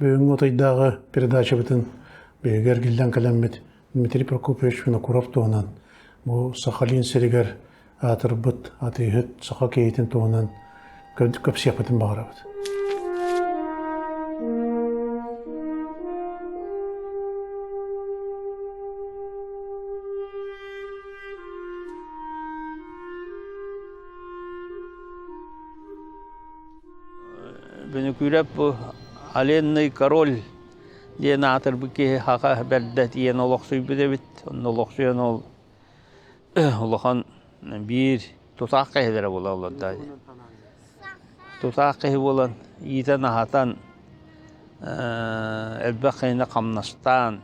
Бүгін отайдағы передача бітін бейгер келден кәлеммет Дмитрий Прокопьевич Винокуров туғынан. Бұл Сахалин серігер атыр бұт, атыйғыт, сақа кейтін туғынан көп сияпытын бағыра бұд. Винокуров бұл Аленный король диен атыр бүке хақа бәрді диен олықсуй бүдебіт. Оның олықсуян ол олыған бір тұтақ қайдары бола олады. Тұтақ қай болан, етен ағатан, әлбәқ қайына қамнастан.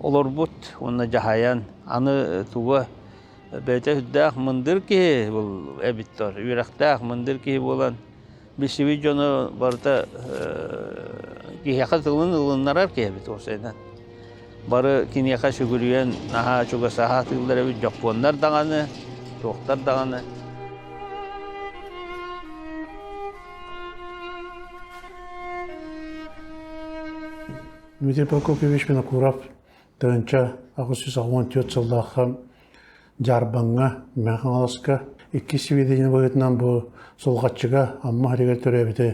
Олар бұд, оны жағаян, аны туға бәйті хүддәқ мұндыр ке бұл әбіттар. Үйрақтақ мұндыр ке болан. Бішіби жоны барда кейхақа тылын ылыннарар кейбіт осайдан. Бары кенеқа шүгіріен наға чуға саға тылдар әбіт жоқпонлар дағаны, тоқтар дағаны. Дмитрий Прокопьевич Винокуров тағынша 1914 жылдақы жарбаңға мәңін алысқа Икки сведения бұғытынан бұл солғатчыға амма әрегер төрәбіті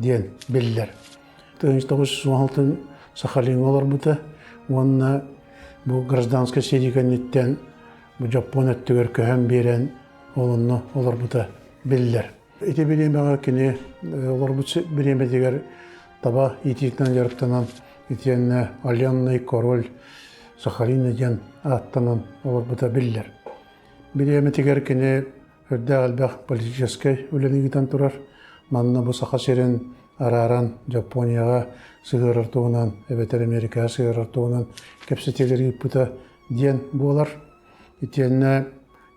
ден белілер. 1916 Сахалин олар бұты, онына бұл гражданская сириканеттен бұл Жапон әттігер көһән берен олынны олар бұты белілер. Эти беремеға кені олар бұты беремедегер таба етектен жарықтанан етенне Аленный король Сахалин еден аттанан олар бұты белілер. Береметегер кені Үрдәг әлбәқ политическай үләнігітен тұрар. Манна бұл сақа серен араран Жапонияға сығырыр туғынан, әбетер Америкаға сығырыр туғынан кәпсетелері бұта ден болар. Етенне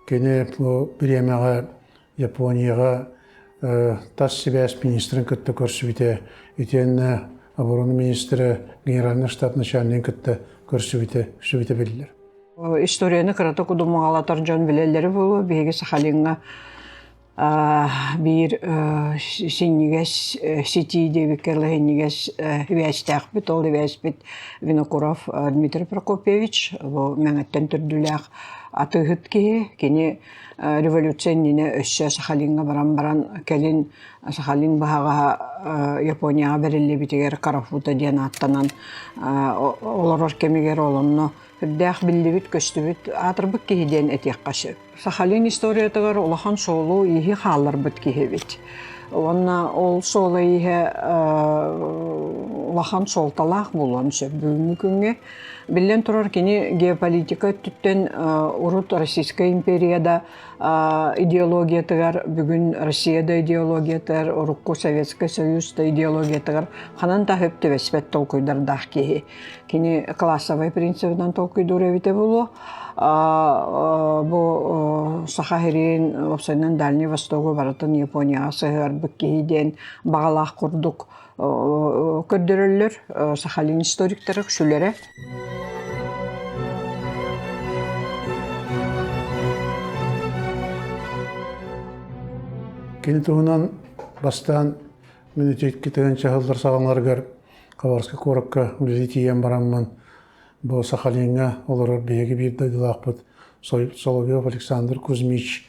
кені біремеға Японияға тас себәс министрін күтті көрсібіте. Етенне обороны министрі генеральный штаб начальнин күтті көрсібіте білілер. Историяны кырата кудумалатар жон билелери болу биги Сахалинга бир синнигес сити дебикерле хиннигес вястах бит ол вяспит Винокуров Дмитрий Прокопьевич бу меңеттен түрдүләк атыгыт кини революционнине өссө Сахалинга баран келин Сахалин баһага Японияга берилли битигер Карафута диен аттанан олорор кемигер олонно Үрдәқ білдібіт, көстібіт, атырбык кейден әтек қашы. Сахалин историятығар олахан солу ехи қалар бұт кейбіт. Онна ол солу ехи олахан солталақ болуан сөп бүгінгі күнге. Білден тұрар кені геополитика түттен Урут Российская империяда идеологиятығар, бүгін Россияда идеологиятығар, Урукку Советский Союзда идеологиятығар қанан та хөпті веспет толкуйдардақ кейі. Кені классовый принципінен толкуйдур әвіте болу. Бұл Сахарин опсайнан Дальний Востогы баратын Японияға сығыр бүк кейден бағалақ құрдық көрдірілер Сахалин историктері күшілері. Кені туғынан бастан мүнетет кетеген чағылдар сағанларғар Қабарсқа қорыққа үлелетейен барамын. Бұл Сахалинға олар бейгі бір дайдылақ бұд. Соловьев Александр Кузьмич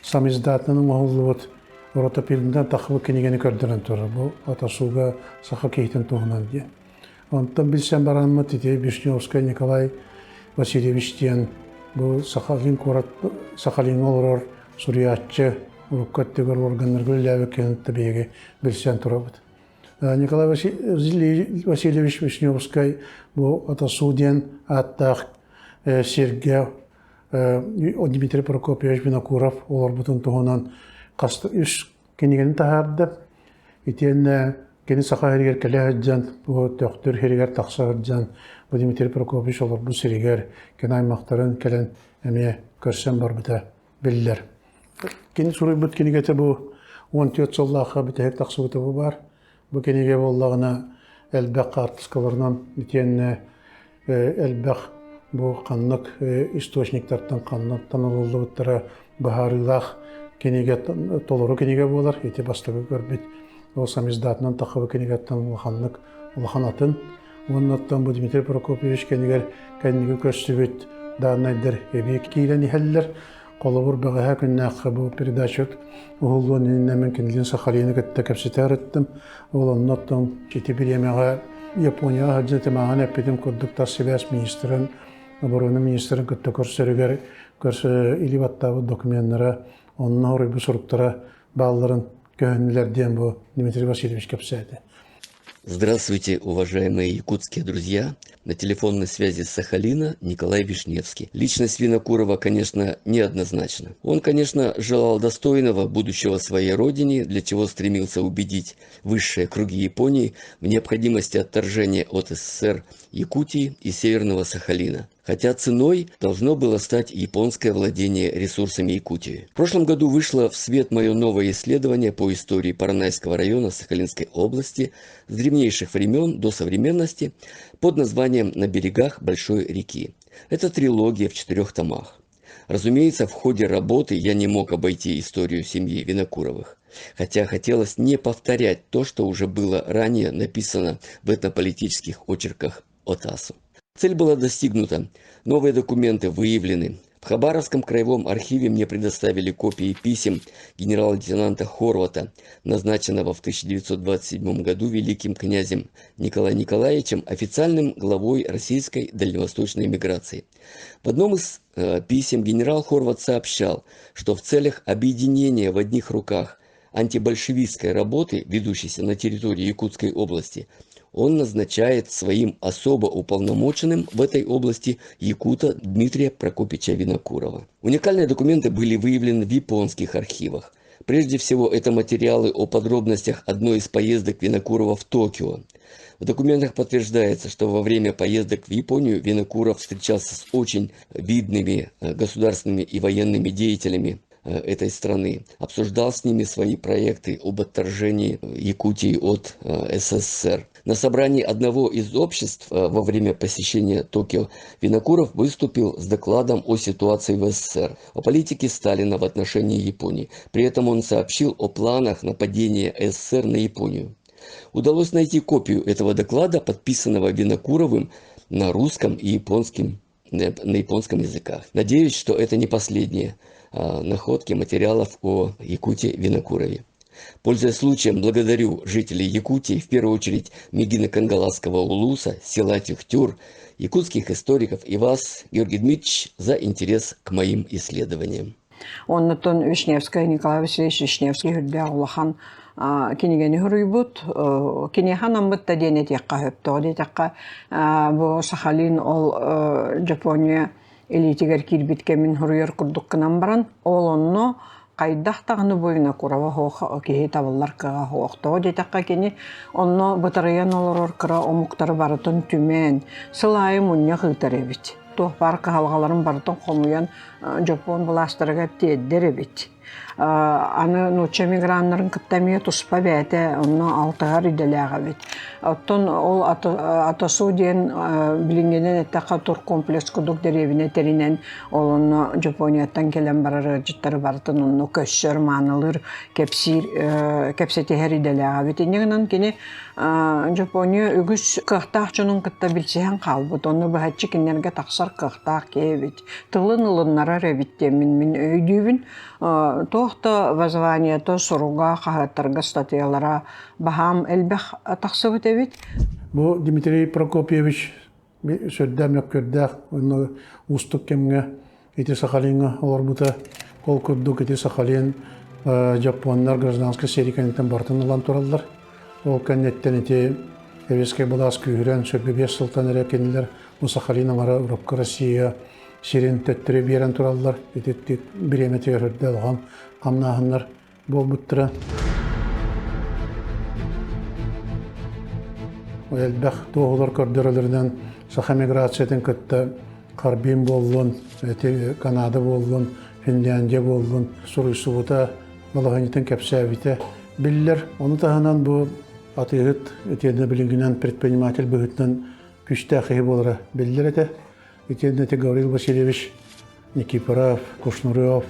самиздатының оғылы бұд. Ротопилінде тақыбы кенегені көрдірін тұрыр. Бұл атасуға сақа кейтін туғынан де. Онтан білсен барамын тете Вишневская Николай Васильевич ден. Бұл Сахалин олар Суриятчы Уруккаттегер органдар гүлләбі кенетті бейгі білсен тұры бұд. Николай Васильевич Вишневский бұл атасуден аттақ Сергей Дмитрий Прокопьевич Винокуров олар бұтын туғынан қасты үш кенегені тағарды. Етен кені сақа херігер кәлі әджан, бұл төқтір херігер тақса әджан. Бұл Дмитрий Прокопьевич олар бұл серігер кені аймақтарын кәлін әме көрсен бар бұта білілер. Кені сұрай бұт кенегеті бұл 14 жылдақы бітәйік тақсы бұты бұл бар. Бұл кенеге болағына әлбәқ артыскаларынан бітен әлбәқ бұл қанлық источниктардан қанлық танылылы бұттыра бағарылақ кенеге толыру кенеге болар. Еті бастығы көрбет ол самиздатынан тақыбы кенегаттан улаханнык улаханатын. Оннаттан бу Дмитрий Прокопьевич кенегер кенеге көстүбүт данайдыр эбек кийлен ихеллер. Қолыбыр бағаға күннәқы бұл передачет ұғылуын енінен кенілген Сахалины кітті кәпсетер еттім. Ол оннаттың жеті бір емеға Японияға хаджеті маған әппедім күрдіктар себәс министрін, обороны министрін күтті көрсерігер көрсі илибаттағы документтері, оның орай бұл сұрыптары балларын көхінілерден бұл Дмитрий Васильевич кәпсәді. Здравствуйте, уважаемые якутские друзья. На телефонной связи с Сахалина Николай Вишневский. Личность Винокурова, конечно, неоднозначна. Он, конечно, желал достойного будущего своей родине, для чего стремился убедить высшие круги Японии в необходимости отторжения от СССР Якутии и Северного Сахалина. Хотя ценой должно было стать японское владение ресурсами Якутии. В прошлом году вышло в свет мое новое исследование по истории Поронайского района Сахалинской области с древнейших времен до современности под названием «На берегах большой реки». Это трилогия в 4 томах. Разумеется, в ходе работы я не мог обойти историю семьи Винокуровых, хотя хотелось не повторять то, что уже было ранее написано в этнополитических очерках Отасу. Цель была достигнута, новые документы выявлены. В Хабаровском краевом архиве мне предоставили копии писем генерал-лейтенанта Хорвата, назначенного в 1927 году великим князем Николаем Николаевичем официальным главой российской дальневосточной миграции. В одном из писем генерал Хорват сообщал, что в целях объединения в одних руках антибольшевистской работы, ведущейся на территории Якутской области, он назначает своим особо уполномоченным в этой области якута Дмитрия Прокопьевича Винокурова. Уникальные документы были выявлены в японских архивах. Прежде всего, это материалы о подробностях одной из поездок Винокурова в Токио. В документах подтверждается, что во время поездок в Японию Винокуров встречался с очень видными государственными и военными деятелями этой страны, обсуждал с ними свои проекты об отторжении Якутии от СССР. На собрании одного из обществ во время посещения Токио Винокуров выступил с докладом о ситуации в СССР, о политике Сталина в отношении Японии. При этом он сообщил о планах нападения СССР на Японию. Удалось найти копию этого доклада, подписанного Винокуровым на русском и на японском языках. Надеюсь, что это не последние находки материалов о Якутии Винокурове. Пользуясь случаем, благодарю жителей Якутии, в первую очередь Мегино-Кангаласского улуса, села Тюхтюр, якутских историков и вас, Георгий Дмитриевич, за интерес к моим исследованиям. Оннотон Вишневская, Николай Васильевич Вишневский, Худбя Улахан, кинегени хуруйбут, кинехан амбытта дене текка хөптө, детекка бу Сахалин ол Жапония элитигер кирбитке min хуруйор курдуккынан баран, ол онно кайдах тагыны бойына курава хоох кихи табыллар кыга хоохто детекка кини онно бытарыян олорор кыра омуктары барытын түмен, сылайы мунья хыйтаребит. Тух парка халгаларын барытын хомуян Жапон буластырыга теддер эбит. Аны ноча миграннарын кыттамия туспа бәте, онно алтыгар иделяга бит. Оттон ол атасу ден билингенен эттака тур комплекс кудук деревине теринен олонно Жапонияттан келен барары жыттары барытын онно көссөр манылыр кепсетехер иделяга бит. Негенен кини Жапония үгүс кыхтаах чунун кытта билсехан калбыт. Онно бахатчы кинерге таксар кыхтаах кебит. Тылын ылыннара ребитте min öydübün tohta воззвание то суруга хахаттарга статьялара бахам элбэх тахсыбыт эбит. Бу Дмитрий Прокопьевич сөддәм яккөрдәк уны устук кемгә ити Сахалинга олорбута кол күрдүк ити Сахалин Жапоннар гражданский сериканитен бартын улан тураллар. Ол кәннеттен ити Эвеске булас күйрен сөббе сылтан эрекенлер бу Сахалин аңара Европа Россия Сирен төттүрө берен тураллар, этеттик биремете көрдө алган камнахыннар болбуттура. Элбэх тоолор көрдөрөлөрдөн саха миграциятын көттө Карбин болдун, Канада болдун, Финляндия болдун, Суруйсубута балаганитен кепсәбите биллер. Оны таханан бу атыгыт этене билингенен предприниматель бөгүттөн күчтәхи болора биллер эте. Гаврил Васильевич Никифоров, Кушнуров,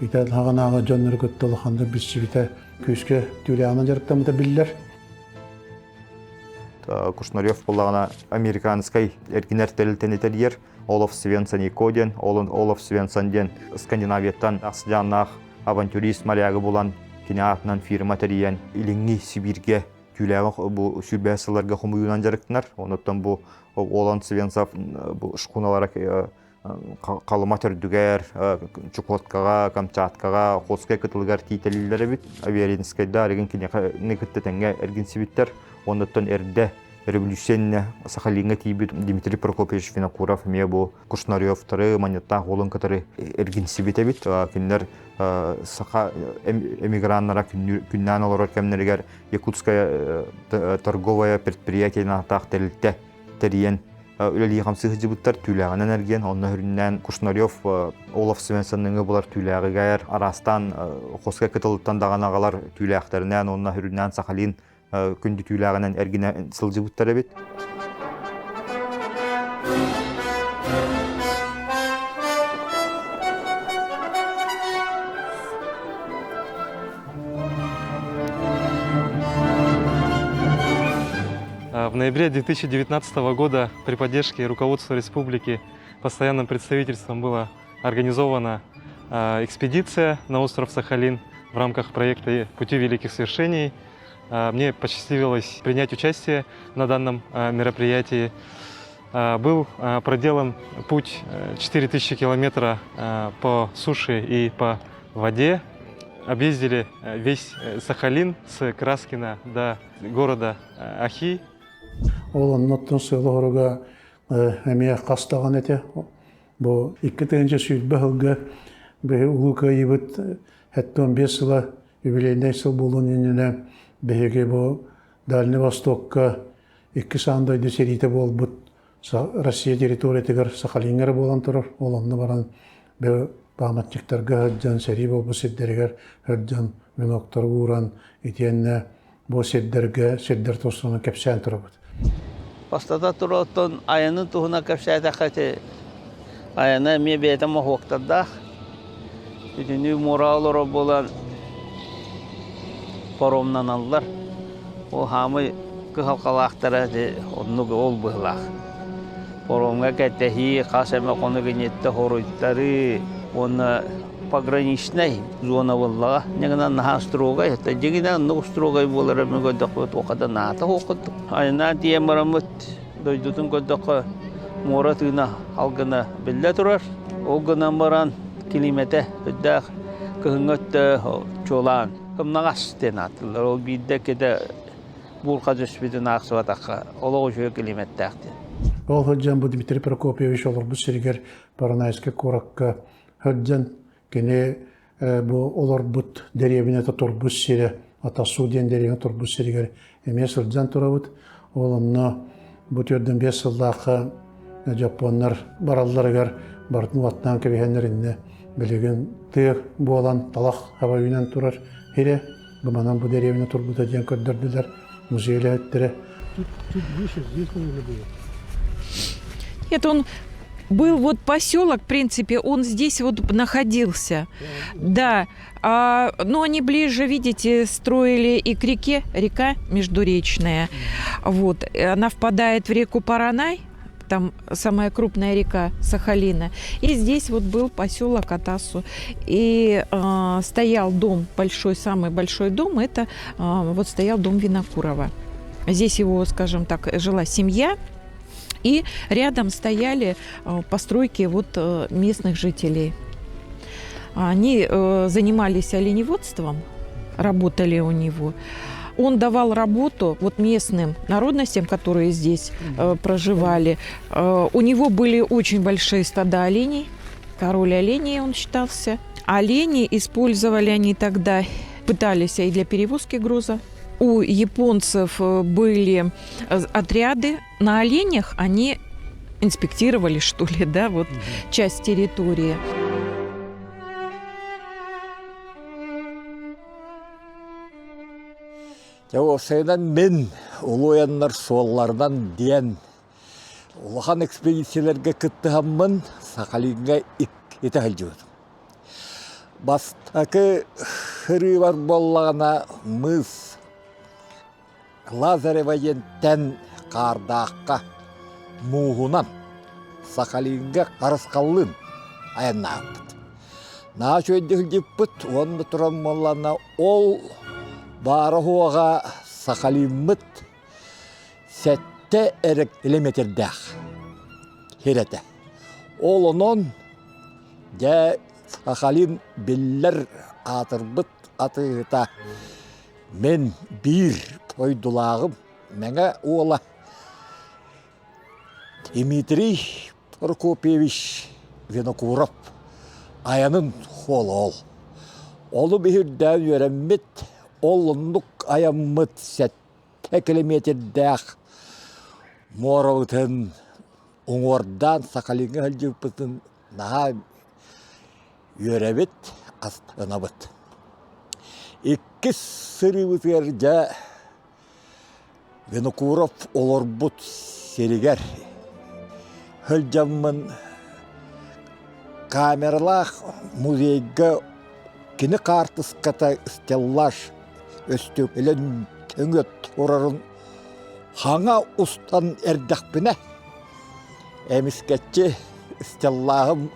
Итәл хағанағы жонныр көттілі қанды бісчібіті көзге түйлеғынан жарықтамыда білдер. Кушнарев болағына американскай эргинер тәлітенетер Олаф Свенсон Икоден, Олаф Свенсонден Скандинавияттан ақсыдяннақ авантюрист морягі болан кинеатынан фирма тәриян иліңі Сибирге түйлеғі бұл сүрбәсілерге құмыюнан жарықтынар. Оныттан бұл Олан Свенсов шқуналары қалыма түрдігер, Чукоткаға, Камчаткаға, Қосқай кытылғар тейтелілері бит. Аверинскайда әрген кенеқі күттетенге әрген себеттер. Оныттан әрді революционны Сахалинға тейбіт Дмитрий Прокопьевич Винокуров, мебу Кушнарев, тары, Манетта, Олан кытары әрген себеті бит. Кенлер саха эмиграннара күннән олар кәмнергер Якутская торговая предприятиена тақ тәлітті тәріен өлелі қамсығы жібіттар түйләғін энерген. Онна хүріннен Кушнарев Олаф Свенсонның бұлар түйләғі гәйер. Арастан Қосқа кытылыттан даған ағалар түйләқтарынан, онна хүріннен Сахалин күнді түйләғінен әргіне сыл жібіттар әбет. В ноябре 2019 года при поддержке руководства республики постоянным представительством была организована экспедиция на остров Сахалин в рамках проекта «Пути великих свершений». Мне посчастливилось принять участие на данном мероприятии. Был проделан путь 4000 километров по суше и по воде. Объездили весь Сахалин с Краскина до города Ахи. Олон ноттон сылы ғырыға әмея қастаған әте. Бұл 2-тігінші сүйітбі ғылға ұлықы ебіт әттон 5 сылы юбилейндей сыл болуын еніне бәйге бұл Дальний Востокқа 2 сандайды серейті бол бұд Россия территориятығыр Сахалингер болан тұрыр. Оланны баран бәй бағматчықтарға ғыджан сәрей бол бұл седдергер ғыджан виноктар ұран етенне бұл седдер тосуына кәпсән тұры бұд. Пастата тұраттан айының тұғына көпсәді қәті айына ме бәйтім оқтардақ. Үтіні моралары болан паромнан алылар. Ол хамы күхалқалақтары онығы ол бұғылақ. Паромға кәттәхи қасәмі қоны генетті хоруйттары оны пограничный зона боллаға. Негінен наға строгай, дегенен нұғы строгай болары мен көдіқі тоқада нағата оқыдық. Айына тием барамыд, дойдудың көдіқі мора түйіна алғына білді тұрар. Ол ғынан баран келеметі үддәқ күхіңітті чолан. Кімнің астен атылар. Ол бейді кеді бұлқа жүспетін ақсыватаққа. Олығы жөй келеметті әқті. Ол ғыджан бұл Дмитрий Прокопьевич олар бұл сіргер Паранайскі қораққа ғыджан кене олар бұд деревіне тұр бұз сері, атасу ден деревіне тұр бұз серігер емес ғыджан тұра бұд. Олынна бұд өрдің 5 жылдақы жапонлар бараларығар бардың уаттан кәбейхенлерінде білеген тұйық болан талақ хабайынан тұрар. Хере, бұманан бұд деревіне тұр бұд әден көрдірділер, музейлі әттірі. Нет, он был вот поселок, в принципе, он здесь вот находился. Да, но они ближе, видите, строили и к реке, река междуречная. Вот, она впадает в реку Паранай, там самая крупная река Сахалина. И здесь вот был поселок Атасу. И стоял дом, большой, самый большой дом, это вот стоял дом Винокурова. Здесь его, скажем так, жила семья. И рядом стояли постройки вот местных жителей. Они занимались оленеводством, работали у него. Он давал работу вот местным народностям, которые здесь проживали. У него были очень большие стада оленей. Король оленей он считался. Олени использовали они тогда, пытались и для перевозки груза. У японцев были отряды. На оленях они инспектировали, что ли, да, вот часть территории. Осыдан мен улуяннар суоллардан диен улахан экспедициялерге кыттыхаммын Сахалинга ите халжуыдым. Бастакы хыры бар боллағана мыз Лазаревайен қардаққа муғунан Сахалинға қарысқалын аяннағыппыт. Наа шөйді хүлдеппіт, онды тұрам боллағана ол бары хуаға Сахалинмыт сәтті әрік элеметердәқ. Хереті. Ол онын дә Сахалин беллер атырбыт атыгыта. Мен бір тойдулағым мәңі ола Дмитрий Прокопьевич Винокуров аянын холы ол. Олы бейірдән өреммет, олындық аяммыт сәтті километрдәқ моровытын оңордан Сахалинға әлдеппітін наға өремет астынабыт. Икки сырыбытырда Винокуров олорбут серигер. Хылжаммын камералах музейга кини картыската стеллаж өстөк элен төңөт орарын хаңа устан эрдакпине эмискетчи стеллахым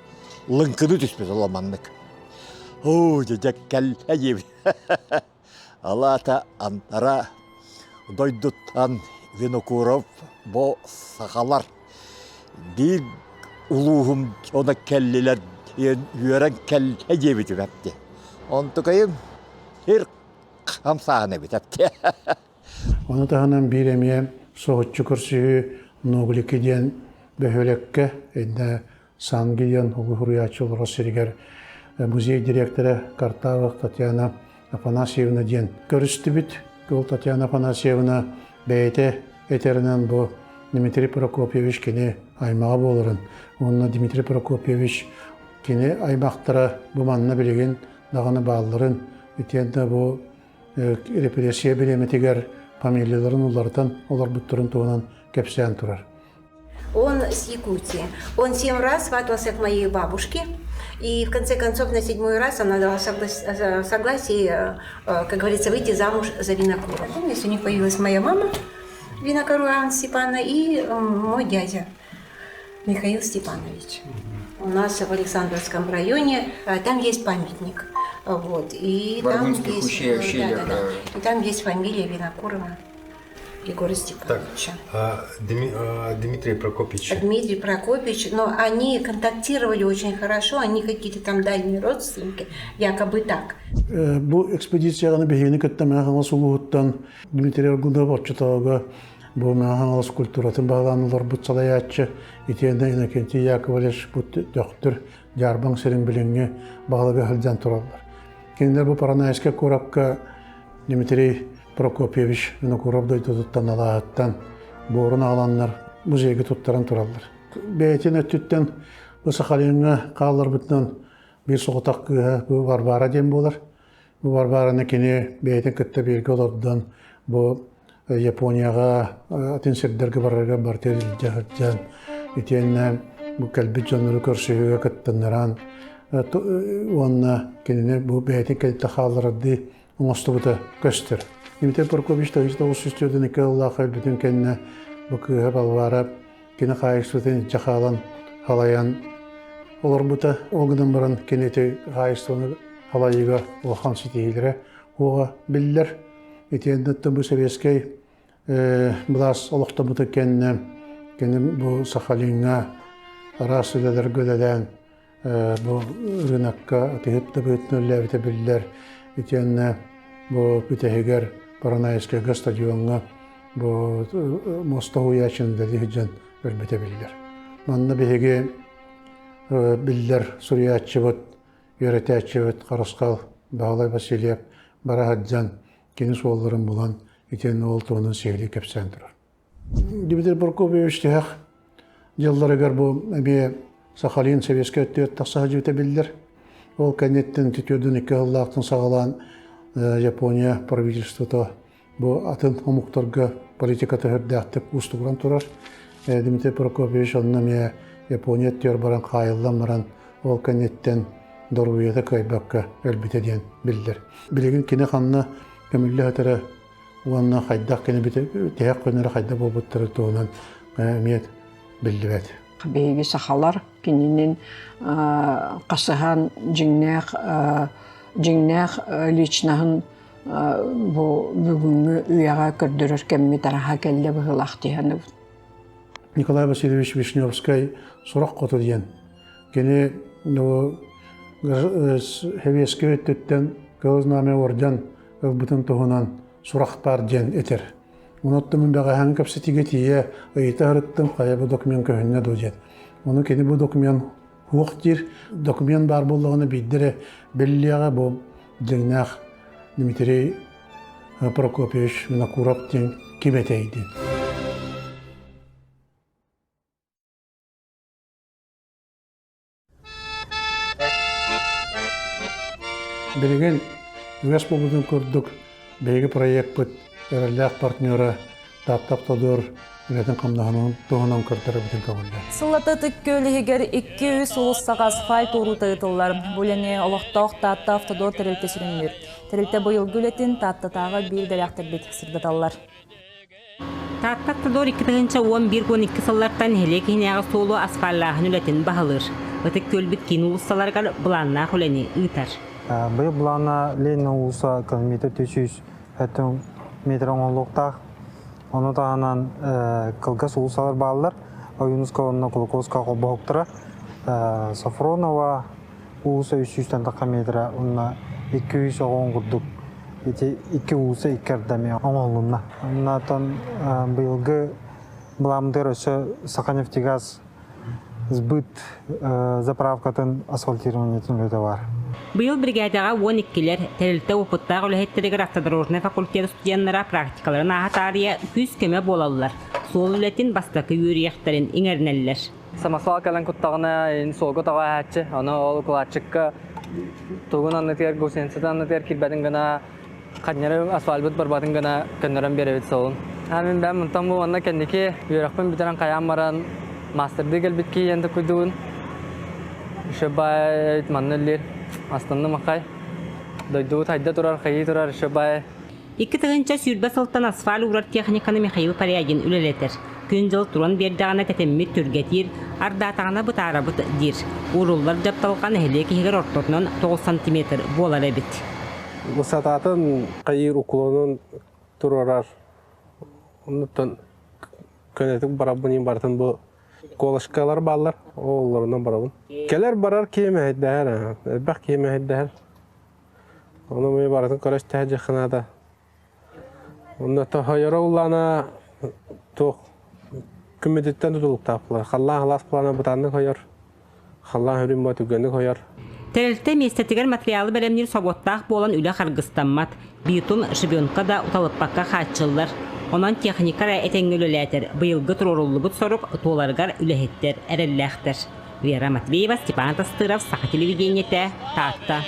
лынкыны түспес оламаннык. О, жеккел әйев. Алата антара дойдуттан Винокуров бо сахалар Диг улуғым оны кәллелер үйерен кәл әдебі түбәпті. Он тұқайым бір қамсағыны бітәпті. Оны тағынан бір әме соғытчы күрсігі нөглікеден бөхөлекке әдді сангиден ұлы хұрыячы олығы сірігер музей директоры Картавық Татьяна Афанасьевна ден көрісті біт. Ол Татьяна Афанасьевна бәйті етерінен бұл Дмитрий Прокопьевич кені аймаға болырын. Онына Дмитрий Прокопьевич кені аймақтыра бұманына білеген дағаны бағылырын. Етенді бұл репрессия білеметігер фамилияларын олардан, олар бұттырын туғынан кепсиян тұрар. Он с Якутии. Он 7 раз сватался к моей бабушке. И в конце концов на 7-й раз она дала согласие, как говорится, выйти замуж за Винокурова. Здесь у них появилась моя мама, Винокурова Анна Степановна, и мой дядя Михаил Степанович. У нас в Александровском районе там есть памятник. Вот, и там есть, и там есть фамилия Винокурова Егора Степановича. Дмитрий Прокопьевич. Дмитрий Прокопьевич, но они контактировали очень хорошо, они какие-то там дальние родственники, якобы так. Бұл экспедицияны бейіні көтті мәғаңыз ұлығыттан Дмитрий Аргунда бақчытауға бұл мәғаңыз культуратын бағланылар бұт салаятчы, етенді инакенті Яковлевич бұт дөқтір жарбан сірін біліңе бағлығы ғылдан тұралар. Кендер бұл Паранайская корапқа Дмитрий Прокопьевич Винокуров дойдудуттан алағаттан борын аланлар музейге туттаран тұралар. Бәйтен өттіттен бұл Сахалинға қалар бұтынан bir soğutak bu Barbara diyem bolar. Bu Barbara'nın kini beyten kıtta belge olardan bu Japonya'ga atin serderge bararga barter jahatjan itienne bu kalbi canlı körsüğe kıttanıran onna kini bu beyten kayıtta halaradı umastubuta göster. Dmitri Prokopyevich da işte o süstüyordu ne Allah bütün kendine bu kıha balvara kini kayıksıtın jahalan halayan Олар бұта оғыдан баран кенеті ғайыстығыны халайыға олақан сетейлері оға білдер. Етендетті бұл Советскай бұлас олықта бұта кені бұл Сахалинға арас үлелер көлелен бұл рынаққа атығытты бұйтін өлі білдер. Етенне бұл бүтәйгер Паранайскайға стадионға бұл Мостау яшында дейджен өлбіте білдер. Манна бейге Биллер Суриятчыбыт, Йөретятчыбыт, Қарысқал, Бағалай Васильев, Барахаджан, кені суолларын болан, етен ол туының сегілі кепсен тұрар. Дмитрий Прокопьевич тек жылларыгар бұл әбе Сахалин Советский өттер тақсаға жүйті биллер. Ол кәнеттен түтеудің екі ғыллақтың сағалан Япония правительството бұл атын омуқтарға политикаты хүрдәқтік ұстығыран тұрар. Дмитрий Прокопьевич онына Япония төр баран қайылдан баран ол кәнеттен доруйата кайбакка элбите диэн билдер. Билеген кине ханна көмүлле хатара уанна хайдах кине бите теяк көнөрө хайда болбуттары туунан миет билдибет. Беги сахалар кининин касыхан жиңнах личнаһын бу бүгүнгү уяга көрдөрөр кемми тараха келде быһылахтыһаны. Николай Васильевич Вишневский сурак коту диен. Кене хевеске өттөттен кылызнаме орден ылбытын туһунан сурак бар диен этер. Уноттумун бага хан капситиге тие ыйта хырыттым кая бу документ көһүнне дужет. Уну кене бу документ хуактир документ бар боллыгыны биддере беллига бу жеңнах Дмитрий Прокопьевич Винокуров тен киметейди. Билеген үгәс болудан көрдік, бәйгі проект бұд, әрәлләқ партнера таптап-тадыр, үлетін қамдағынан туғынан көрдірі бүтін көңілді. Сыллаты түккөлігер 200 ұлыстағы асфальт ұру тағытылар. Бөліне олықтақ татты автодор тәрілті сүрінлер. Тәрілті бұйыл гүлетін татты тағы бір дәләқтір бет сырдаталар. Татты автодор 2-11-12 сылларттан хелек хинеға солу асфаллағын үлетін бағылыр. Өтік көлбіт кейін ұлысталарға бұланна хүләне ұйтар. Бұл бұлана Ленин ұлыса километр 300 метр оңылықтақ. Оны тағынан қылғас ұлысалар бағылар. Юнусқа онына Кулаковска қолбауқтыра. Сафронова ұлыса 300 таққа метрі. Онына 200 оғын құрдық. 2 ұлыса 2 әрдәме оңылына. Оннатан бұйылғы бұламдыр өші Саханефтегаз сбыт заправкатын асфальтированиетін өті бар. Быйыл бригадаға 12-лер тәрілті опыттағы үләхеттерігер автодорожный факультет студенттара практикаларын ағатария күз көмі болалылар. Сол үләтін бастақы үйірияқтарын еңернелілер. Самосвал кәлін күттағына солғы таға әтші, оны ол құлатшыққа тұғын аннытер, гусенсет аннытер кирбәдің гына қаднері асфальбыт барбатын гына көннерін беревет солын. Әмін бән мұнтан бұл анна кәндеке үйірақпен бітерін қаян баран мастерді кәлбітке енді күдуын. Шөбай айтманнылер. Астанны мақай. Дойду тайда турар, қайы турар, шөбай. 2 тығынша сүрбә сылттан асфал урар техниканы Михаил Парягин үлелетер. Күн жыл туран бердағына тәтеммет түргетер, ардатағына бұтара бұт дир. Уруллар жапталған әлекі хегер ортотынан 9 сантиметр болар әбіт. Бұсататын қайыр ұқылының турарар. Онықтан көнетік барабын ең бартын бұл колышкалар балар, оларынан барабын. Келер барар кейме әйдәр, әлбәқ кейме әйдәр. Оны мұй баратын көріш тәжі қынады. Оны тохайыры ұлана күммедеттен тұтылық тапылар. Қаллан ғалас планы бұтанның қойыр. Қаллан үрін бұт үгенің қойыр. Тәрілті местетігер материалы бәрімнер соботтақ болан үлі қарғыстанмат. Битум шыбионқа да ұталыппаққа қатшылар. Онан техникара әтеңгіліләтір. Бұйылғы тұрорулы бұт сорық толарғар үләхеттер әрелләқтір. Вера Матвеева, Степан Тастыров, Саха телевидениеті, Татта.